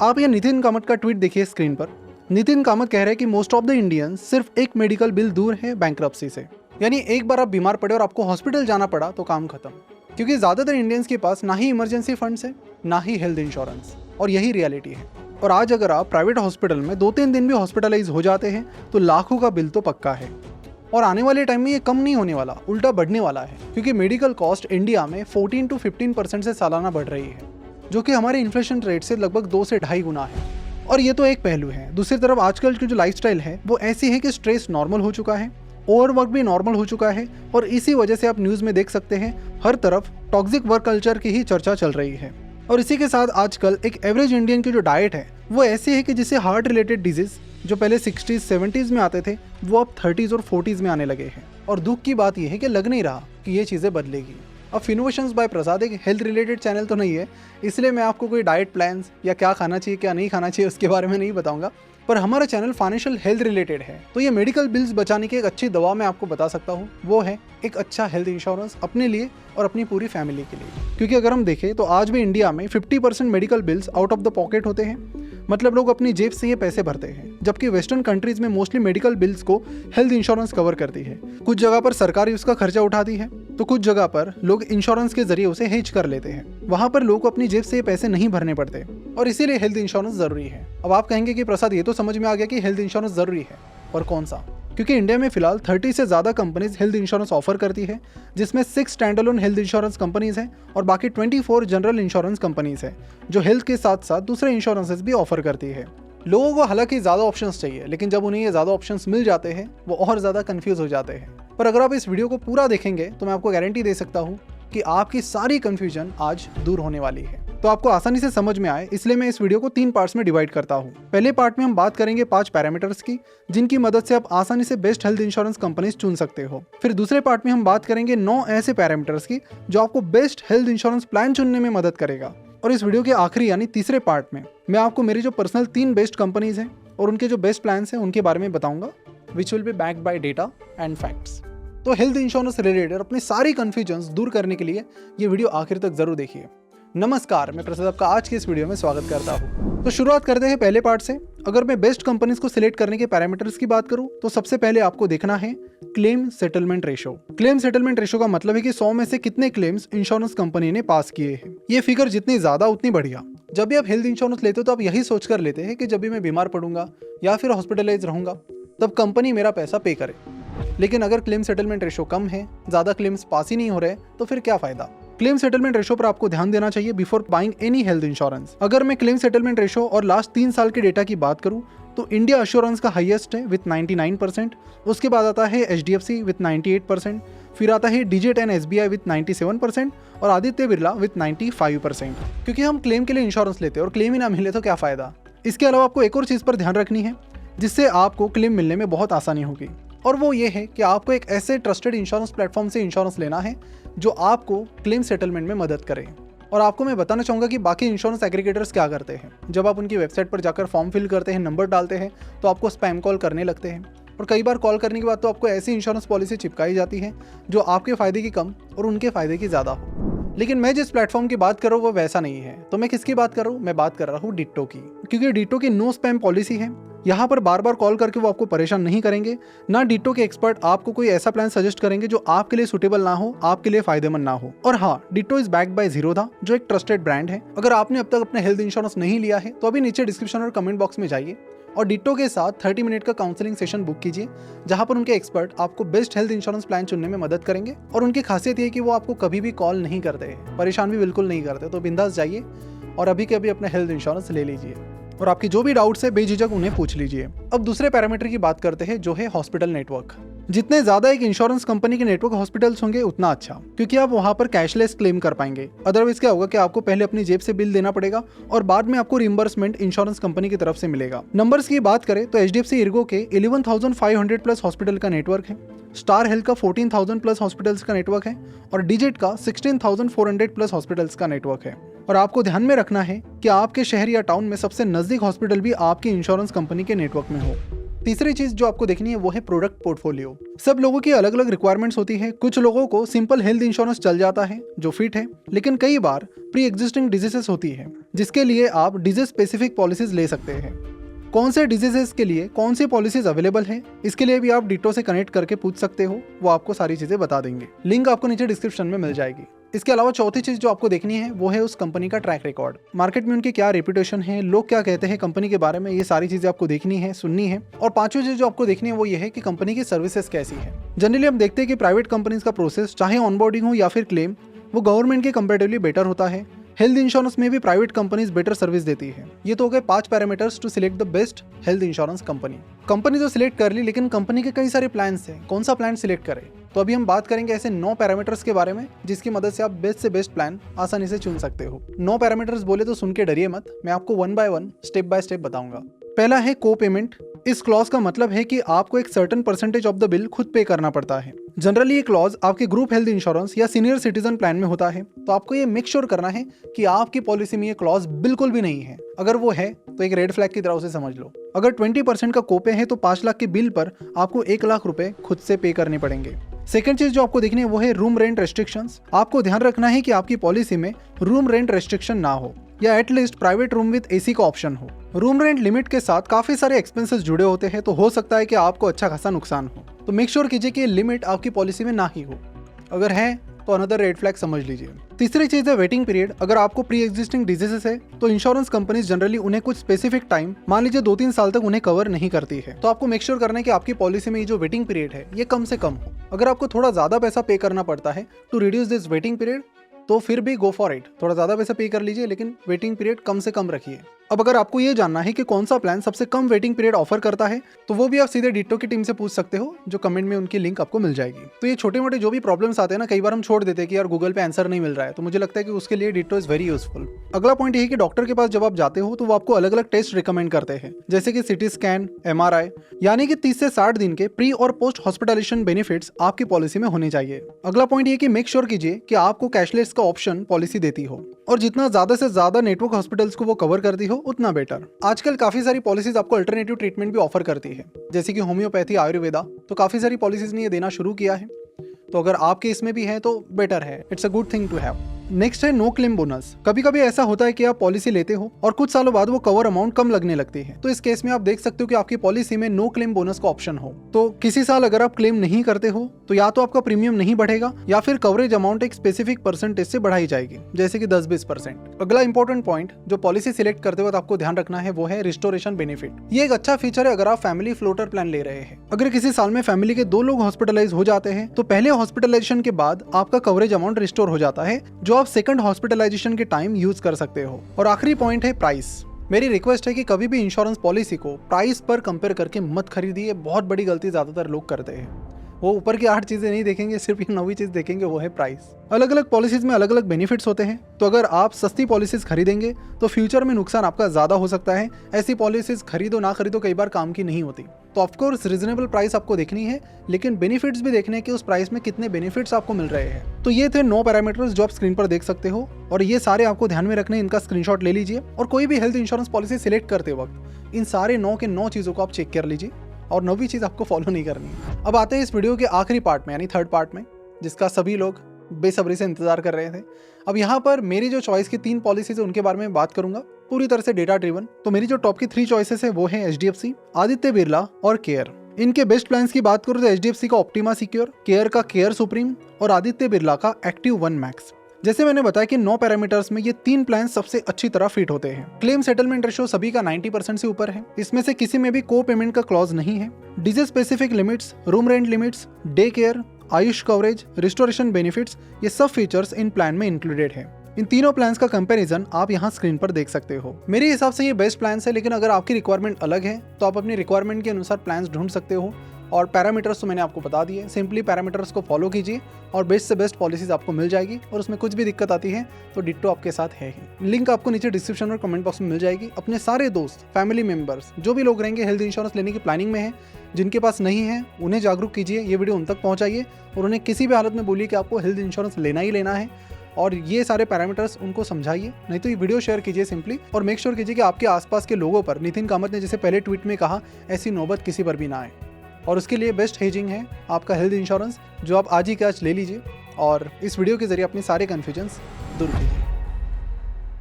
आप ये नितिन कामत का ट्वीट देखिए स्क्रीन पर। नितिन कामत कह रहे हैं कि मोस्ट ऑफ द इंडियंस सिर्फ एक मेडिकल बिल दूर है बैंकरप्सी से। यानी एक बार आप बीमार पड़े और आपको हॉस्पिटल जाना पड़ा तो काम खत्म, क्योंकि ज़्यादातर इंडियंस के पास ना ही इमरजेंसी फंड्स है ना ही हेल्थ इंश्योरेंस, और यही रियलिटी है। और आज अगर आप प्राइवेट हॉस्पिटल में 2-3 दिन भी हॉस्पिटलाइज हो जाते हैं तो लाखों का बिल तो पक्का है। और आने वाले टाइम में ये कम नहीं होने वाला, उल्टा बढ़ने वाला है, क्योंकि मेडिकल कॉस्ट इंडिया में 14 to 15% से सालाना बढ़ रही है, जो कि हमारे इन्फ्लेशन रेट से लगभग 2 से 2.5 गुना है। और ये तो एक पहलू है। दूसरी तरफ आजकल की जो लाइफस्टाइल है वो ऐसी है कि स्ट्रेस नॉर्मल हो चुका है, ओवरवर्क भी नॉर्मल हो चुका है, और इसी वजह से आप न्यूज़ में देख सकते हैं हर तरफ टॉक्सिक वर्क कल्चर की ही चर्चा चल रही है। और इसी के साथ आजकल एक एवरेज इंडियन की जो डाइट है वो ऐसी है कि जिससे हार्ट रिलेटेड डिजीज जो पहले 60s 70s में आते थे वो अब 30s और 40s में आने लगे हैं। और दुख की बात यह है कि लग नहीं रहा कि ये चीज़ें बदलेगी। अब इनोवेशंस बाय प्रसाद एक हेल्थ रिलेटेड चैनल तो नहीं है, इसलिए मैं आपको कोई डाइट प्लान्स या क्या खाना चाहिए क्या नहीं खाना चाहिए उसके बारे में नहीं बताऊंगा, पर हमारा चैनल फाइनेंशियल हेल्थ रिलेटेड है। तो ये मेडिकल बिल्स बचाने की एक अच्छी दवा मैं आपको बता सकता हूँ, वो है एक अच्छा हेल्थ इंश्योरेंस अपने लिए और अपनी पूरी फैमिली के लिए। क्योंकि अगर हम देखें तो आज भी इंडिया में 50% medical bills out of the pocket होते हैं, मतलब लोग अपनी जेब से ये पैसे भरते हैं, जबकि वेस्टर्न कंट्रीज में मोस्टली मेडिकल बिल्स को हेल्थ इंश्योरेंस कवर करती है। कुछ जगह पर सरकार ही उसका खर्चा उठाती है, तो कुछ जगह पर लोग इंश्योरेंस के जरिए उसे हेज कर लेते हैं। वहां पर लोगों को अपनी जेब से ये पैसे नहीं भरने पड़ते, और इसीलिए हेल्थ इंश्योरेंस जरूरी है। अब आप कहेंगे कि प्रसाद ये तो समझ में आ गया कि हेल्थ इंश्योरेंस जरूरी है, पर कौन सा? क्योंकि इंडिया में फिलहाल 30 से ज़्यादा कंपनीज हेल्थ इंश्योरेंस ऑफर करती है, जिसमें 6 स्टैंडअलोन हेल्थ इंश्योरेंस कंपनीज हैं और बाकी 24 जनरल इंश्योरेंस कंपनीज हैं, जो हेल्थ के साथ साथ दूसरे इंश्योरेंसेस भी ऑफर करती है। लोगों को हालांकि ज़्यादा ऑप्शंस चाहिए, लेकिन जब उन्हें ये ज़्यादा ऑप्शंस मिल जाते हैं वो और ज़्यादा कन्फ्यूज़ हो जाते हैं। पर अगर आप इस वीडियो को पूरा देखेंगे तो मैं आपको गारंटी दे सकता हूँ कि आपकी सारी कन्फ्यूजन आज दूर होने वाली है। तो आपको आसानी से समझ में आए, इसलिए मैं इस वीडियो को 3 पार्ट्स में डिवाइड करता हूँ। पहले पार्ट में हम बात करेंगे 5 पैरामीटर्स की, जिनकी मदद से आप आसानी से बेस्ट हेल्थ इंश्योरेंस कंपनीज चुन सकते हो। फिर दूसरे पार्ट में हम बात करेंगे 9 ऐसे पैरामीटर्स की जो आपको बेस्ट हेल्थ इंश्योरेंस प्लान चुनने में मदद करेगा। और इस वीडियो के आखिरी यानी तीसरे पार्ट में मैं आपको मेरी जो पर्सनल 3 बेस्ट कंपनीज हैं और उनके जो बेस्ट प्लान्स हैं उनके बारे में बताऊंगा, which will be backed by data and facts. तो हेल्थ इंश्योरेंस रिलेटेड अपनी सारी कन्फ्यूजन्स दूर करने के लिए ये वीडियो आखिर तक जरूर देखिए। नमस्कार, मैं प्रसाद आपका आज के इस वीडियो में स्वागत करता हूँ। तो शुरुआत करते हैं पहले पार्ट से। अगर मैं बेस्ट कंपनीज को सिलेक्ट करने के पैरामीटर्स की बात करूँ तो सबसे पहले आपको देखना है claim settlement ratio. Claim settlement ratio का मतलब है कि 100 में से कितने क्लेम्स इंश्योरेंस कंपनी ने पास किए हैं। ये फिगर जितनी ज्यादा उतनी बढ़िया। जब भी आप हेल्थ इंश्योरेंस लेते हो तो आप यही सोच कर लेते हैं कि जब भी मैं बीमार पड़ूंगा या फिर हॉस्पिटलाइज रहूंगा तब कंपनी मेरा पैसा पे करे। लेकिन अगर क्लेम सेटलमेंट रेशो कम है, ज्यादा क्लेम्स पास ही नहीं हो रहे, तो फिर क्या फायदा? क्लेम सेटलमेंट रेशो पर आपको ध्यान देना चाहिए before buying any health insurance. अगर मैं क्लेम सेटलमेंट रेशो और लास्ट 3 साल के डेटा की बात करूं तो इंडिया एश्योरेंस का हाईएस्ट है विथ 99%, उसके बाद आता है HDFC विथ 98%, फिर आता है डिजिट एंड SBI विथ 97% और आदित्य बिरला विथ 95%। क्योंकि हम क्लेम के लिए इंश्योरेंस लेते हैं और क्लेम ही ना मिले तो क्या फायदा। इसके अलावा आपको एक और चीज़ पर ध्यान रखनी है जिससे आपको क्लेम मिलने में बहुत आसानी होगी, और वो ये है कि आपको एक ऐसे ट्रस्टेड इंश्योरेंस प्लेटफॉर्म से इंश्योरेंस लेना है जो आपको क्लेम सेटलमेंट में मदद करे। और आपको मैं बताना चाहूँगा कि बाकी इंश्योरेंस एग्रीगेटर्स क्या करते हैं। जब आप उनकी वेबसाइट पर जाकर फॉर्म फिल करते हैं, नंबर डालते हैं, तो आपको स्पैम कॉल करने लगते हैं, और कई बार कॉल करने के बाद तो आपको ऐसी इंश्योरेंस पॉलिसी चिपकाई जाती है जो आपके फ़ायदे की कम और उनके फ़ायदे की ज़्यादा हो। लेकिन मैं जिस प्लेटफॉर्म की बात कर रहा हूँ वो वैसा नहीं है। तो मैं किसकी बात कर रहा हूँ? मैं बात कर रहा हूँ डिट्टो की, क्योंकि डिट्टो की नो स्पैम पॉलिसी है। यहाँ पर बार बार कॉल करके वो आपको परेशान नहीं करेंगे, ना डिट्टो के एक्सपर्ट आपको कोई ऐसा प्लान सजेस्ट करेंगे जो आपके लिए सुटेबल ना हो, आपके लिए फायदेमंद ना हो। और हाँ, ditto is backed by Zerodha, जो एक ट्रस्टेड ब्रांड है। अगर आपने अब तक अपना हेल्थ इंश्योरेंस नहीं लिया है तो अभी नीचे डिस्क्रिप्शन और कमेंट बॉक्स में जाइए और डिट्टो के साथ 30 मिनट का काउंसलिंग सेशन बुक कीजिए, जहां पर उनके एक्सपर्ट आपको बेस्ट हेल्थ इंश्योरेंस प्लान चुनने में मदद करेंगे। और उनकी खासियत ये है कि वो आपको कभी भी कॉल नहीं करते, परेशान भी बिल्कुल नहीं करते। तो बिंदास जाइए और अभी के अभी अपना हेल्थ इंश्योरेंस ले लीजिए, और आपकी जो भी डाउट्स है बेझिझक उन्हें पूछ लीजिए। अब दूसरे पैरामीटर की बात करते हैं जो है हॉस्पिटल नेटवर्क। जितने ज्यादा एक इंश्योरेंस कंपनी के नेटवर्क हॉस्पिटल्स होंगे उतना अच्छा, क्योंकि आप वहां पर कैशलेस क्लेम कर पाएंगे। अदरवाइज क्या होगा कि आपको पहले अपनी जेब से बिल देना पड़ेगा और बाद में आपको रिम्बर्समेंट इंश्योरेंस कंपनी की तरफ से मिलेगा। नंबर्स की बात करें तो HDFC इर्गो के 11,500 प्लस हॉस्पिटल का नेटवर्क है, स्टार हेल्थ का 14,000 प्लस हॉस्पिटल्स का नेटवर्क है और डिजिट का 16,400 प्लस हॉस्पिटल्स का नेटवर्क है। और आपको ध्यान में रखना है कि आपके शहर या टाउन में सबसे नजदीक हॉस्पिटल भी आपकी इंश्योरेंस कंपनी के नेटवर्क में हो। तीसरी चीज जो आपको देखनी है वो है प्रोडक्ट पोर्टफोलियो। सब लोगों की अलग अलग रिक्वायरमेंट्स होती है। कुछ लोगों को सिंपल हेल्थ इंश्योरेंस चल जाता है जो फिट है, लेकिन कई बार प्री एग्जिस्टिंग डिजीजेस होती है जिसके लिए आप डिजीज स्पेसिफिक पॉलिसीज ले सकते हैं। कौन से डिजीजेस के लिए कौन सी पॉलिसीज अवेलेबल है, इसके लिए भी आप डिटो से कनेक्ट करके पूछ सकते हो, वो आपको सारी चीजें बता देंगे। लिंक आपको नीचे डिस्क्रिप्शन में मिल जाएगी। इसके अलावा चौथी चीज जो आपको देखनी है वो है उस कंपनी का ट्रैक रिकॉर्ड। मार्केट में उनकी क्या रेपुटेशन है, लोग क्या कहते हैं कंपनी के बारे में, ये सारी चीजें आपको देखनी है, सुननी है। और पांचवी चीज जो आपको देखनी है वो ये है कि कंपनी की सर्विसेज कैसी है। जनरली हम देखते हैं कि प्राइवेट कंपनीज का प्रोसेस चाहे ऑनबोर्डिंग हो या फिर क्लेम, वो गवर्नमेंट के कंपेरेटिवली बेटर होता है। हेल्थ इंश्योरेंस में भी प्राइवेट कंपनीज बेटर सर्विस देती है। ये तो हो गए 5 parameters to select the best health insurance company. Company तो सिलेक्ट कर ली, लेकिन कंपनी के कई सारे प्लान्स हैं, कौन सा प्लान सिलेक्ट करें। तो अभी हम बात करेंगे ऐसे 9 पैरामीटर्स के बारे में जिसकी मदद से आप बेस्ट से बेस्ट प्लान आसानी से चुन सकते हो। 9 पैरामीटर्स बोले तो सुन के डरिए मत, मैं आपको 1 बाय 1 स्टेप बाय स्टेप बताऊंगा। पहला है को पेमेंट। इस क्लॉज का मतलब है कि आपको एक certain percentage of the bill खुद पे करना पड़ता है। जनरली ये क्लॉज आपके ग्रुप हेल्थ इंश्योरेंस या सीनियर सिटीजन प्लान में होता है, तो आपको ये मेक श्योर करना है कि आपकी पॉलिसी में ये क्लॉज बिल्कुल भी नहीं है। अगर वो है तो एक रेड फ्लैग की तरह उसे समझ लो। अगर 20% का कोपे है तो 5 लाख के बिल पर आपको 1 लाख रुपए खुद से पे करने पड़ेंगे। सेकंड चीज जो आपको देखनी है वो है रूम रेंट रेस्ट्रिक्शंस। आपको ध्यान रखना है कि आपकी पॉलिसी में रूम रेंट रेस्ट्रिक्शन ना हो या at least private room with AC का ऑप्शन हो। रूम रेंट लिमिट के साथ काफी सारे एक्सपेंसेस जुड़े होते हैं, तो हो सकता है कि आपको अच्छा खासा नुकसान हो। तो मेक श्योर कीजिए कि लिमिट आपकी पॉलिसी में ना ही हो। अगर है तो अनदर रेड फ्लैग समझ लीजिए। तीसरी चीज है वेटिंग पीरियड। अगर आपको प्री एग्जिस्टिंग डिजीजेस है तो इंश्योरेंस कंपनीज जनरली उन्हें कुछ स्पेसिफिक टाइम, मान लीजिए 2-3 साल तक उन्हें कवर नहीं करती है। तो आपको मेक श्योर करना है कि आपकी पॉलिसी में ये जो वेटिंग पीरियड है ये कम से कम हो। अगर आपको थोड़ा ज्यादा पैसा पे करना पड़ता है to reduce this waiting period तो फिर भी गो फॉर इट, थोड़ा ज्यादा पैसा पे कर लीजिए, लेकिन वेटिंग पीरियड कम से कम रखिए। अब अगर आपको ये जानना है कि कौन सा प्लान सबसे कम वेटिंग पीरियड ऑफर करता है तो वो भी आप सीधे डिटो की टीम से पूछ सकते हो, जो कमेंट में उनकी लिंक आपको मिल जाएगी। तो ये छोटे मोटे जो भी प्रॉब्लम्स आते हैं ना, कई बार हम छोड़ देते हैं कि यार गूगल पे आंसर नहीं मिल रहा है, तो मुझे लगता है कि उसके लिए डिटो इज वेरी यूजफुल। अगला पॉइंट ये है कि डॉक्टर के पास जब आप जाते हो तो वो आपको अलग अलग टेस्ट रिकमेंड करते हैं, जैसे कि सिटी स्कैन, MRI, यानी कि 30 से 60 दिन के प्री और पोस्ट हॉस्पिटलाइजेशन बेनिफिट्स आपकी पॉलिसी में होने चाहिए। अगला पॉइंट ये कि मेक श्योर कीजिए कि आपको कैशलेस का ऑप्शन पॉलिसी देती हो, और जितना ज्यादा से ज्यादा नेटवर्क हॉस्पिटल्स को वो कवर करती हो उतना बेटर। आजकल काफी सारी पॉलिसीज आपको अल्टरनेटिव ट्रीटमेंट भी ऑफर करती है, जैसे कि होम्योपैथी, आयुर्वेदा, तो काफी सारी पॉलिसीज ने ये देना शुरू किया है। तो अगर आपके इसमें भी है तो बेटर है, it's a good thing to have. Next है नो क्लेम बोनस। कभी कभी ऐसा होता है कि आप पॉलिसी लेते हो और कुछ सालों बाद वो कवर अमाउंट कम लगने लगती है, तो इस केस में आप देख सकते हो कि आपकी पॉलिसी में नो क्लेम बोनस का ऑप्शन हो। तो किसी साल अगर आप क्लेम नहीं करते हो तो या तो आपका प्रीमियम नहीं बढ़ेगा या फिर कवरेज अमाउंट एक स्पेसिफिक परसेंटेज से बढ़ाई जाएगी, जैसे कि 10-20%। अगला इंपॉर्टेंट पॉइंट जो पॉलिसी सिलेक्ट करते वक्त आपको ध्यान रखना है वो है रिस्टोरेशन बेनिफिट। ये एक अच्छा फीचर है अगर आप फैमिली फ्लोटर प्लान ले रहे हैं। अगर किसी साल में फैमिली के 2 लोग हॉस्पिटलाइज हो जाते हैं तो पहले हॉस्पिटलाइजेशन के बाद आपका कवरेज अमाउंट रिस्टोर हो जाता है, जो आप सेकंड हॉस्पिटलाइजेशन के टाइम यूज कर सकते हो। और आखिरी पॉइंट है प्राइस। मेरी रिक्वेस्ट है कि कभी भी इंश्योरेंस पॉलिसी को प्राइस पर कंपेयर करके मत खरीदिए, बहुत बड़ी गलती ज्यादातर लोग करते हैं। वो ऊपर की 8 चीजें नहीं देखेंगे, सिर्फ ये 9वीं चीज देखेंगे, वो है प्राइस। अलग अलग पॉलिसीज में अलग अलग बेनिफिट्स होते हैं, तो अगर आप सस्ती पॉलिसीज खरीदेंगे तो फ्यूचर में नुकसान आपका ज्यादा हो सकता है। ऐसी पॉलिसीज खरीदो ना खरीदो कई बार काम की नहीं होती। तो ऑफकोर्स रीजनेबल प्राइस आपको देखनी है, लेकिन बेनिफिट्स भी देखने के उस प्राइस में कितने बेनिफिट्स आपको मिल रहे हैं। तो ये थे 9 पैरामीटर्स जो आप स्क्रीन पर देख सकते हो, और ये सारे आपको ध्यान में रखने, इनका स्क्रीनशॉट ले लीजिए और कोई भी हेल्थ इंश्योरेंस पॉलिसी सिलेक्ट करते वक्त इन सारे 9 के 9 चीजों को आप चेक कर लीजिए, और 9वीं चीज आपको फॉलो नहीं करनी है। अब आते हैं इस वीडियो के आखिरी पार्ट में, यानी थर्ड पार्ट में, जिसका सभी लोग बेसब्री से इंतजार कर रहे थे। अब यहाँ पर मेरी जो चॉइस की 3 पॉलिसीज है उनके बारे में बात करूंगा, पूरी तरह से डेटा ड्रिवन। तो मेरी जो टॉप की 3 चॉइसेस है वो है HDFC, आदित्य बिरला और केयर। इनके बेस्ट प्लान्स की बात करूं तो HDFC का ऑप्टिमा सिक्योर, केयर का केयर सुप्रीम और आदित्य बिरला का एक्टिव 1 मैक्स। जैसे मैंने बताया कि 9 पैरामीटर्स में ये 3 प्लान सबसे अच्छी तरह फिट होते हैं। क्लेम सेटलमेंट रेशियो सभी का 90% से ऊपर है। इसमें से किसी में भी को पेमेंट का क्लॉज नहीं है। Disease specific limits, room rent limits, day care, Ayush coverage, restoration benefits, ये सब फीचर्स इन प्लान में इंक्लूडेड है। इन तीनों प्लान्स का कंपैरिजन आप यहाँ स्क्रीन पर देख सकते हो। मेरे हिसाब से ये बेस्ट प्लान्स है, लेकिन अगर आपकी रिक्वायरमेंट अलग है तो आप अपनी रिक्वायरमेंट के अनुसार प्लान्स ढूंढ सकते हो। और पैरामीटर्स तो मैंने आपको बता दिए, सिंपली पैरामीटर्स को फॉलो कीजिए और बेस्ट से बेस्ट पॉलिसीज आपको मिल जाएगी। और उसमें कुछ भी दिक्कत आती है तो डिट्टो आपके साथ है ही। लिंक आपको नीचे डिस्क्रिप्शन और कमेंट बॉक्स में मिल जाएगी। अपने सारे दोस्त, फैमिली मेंबर्स, जो भी लोग रहेंगे हेल्थ इंश्योरेंस लेने की प्लानिंग में है, जिनके पास नहीं है, उन्हें जागरूक कीजिए, ये वीडियो उन तक पहुंचाइए और उन्हें किसी भी हालत में बोलिए कि आपको हेल्थ इंश्योरेंस लेना ही लेना है, और ये सारे पैरामीटर्स उनको समझाइए। नहीं तो ये वीडियो शेयर कीजिए सिंपली, और मेक श्योर कीजिए कि आपके आसपास के लोगों पर नितिन कामत ने जैसे पहले ट्वीट में कहा, ऐसी नौबत किसी पर भी ना आए। और उसके लिए बेस्ट हेजिंग है आपका हेल्थ इंश्योरेंस, जो आप आज ही के आज ले लीजिए और इस वीडियो के जरिए अपने सारे कन्फ्यूजन्स दूर कीजिए।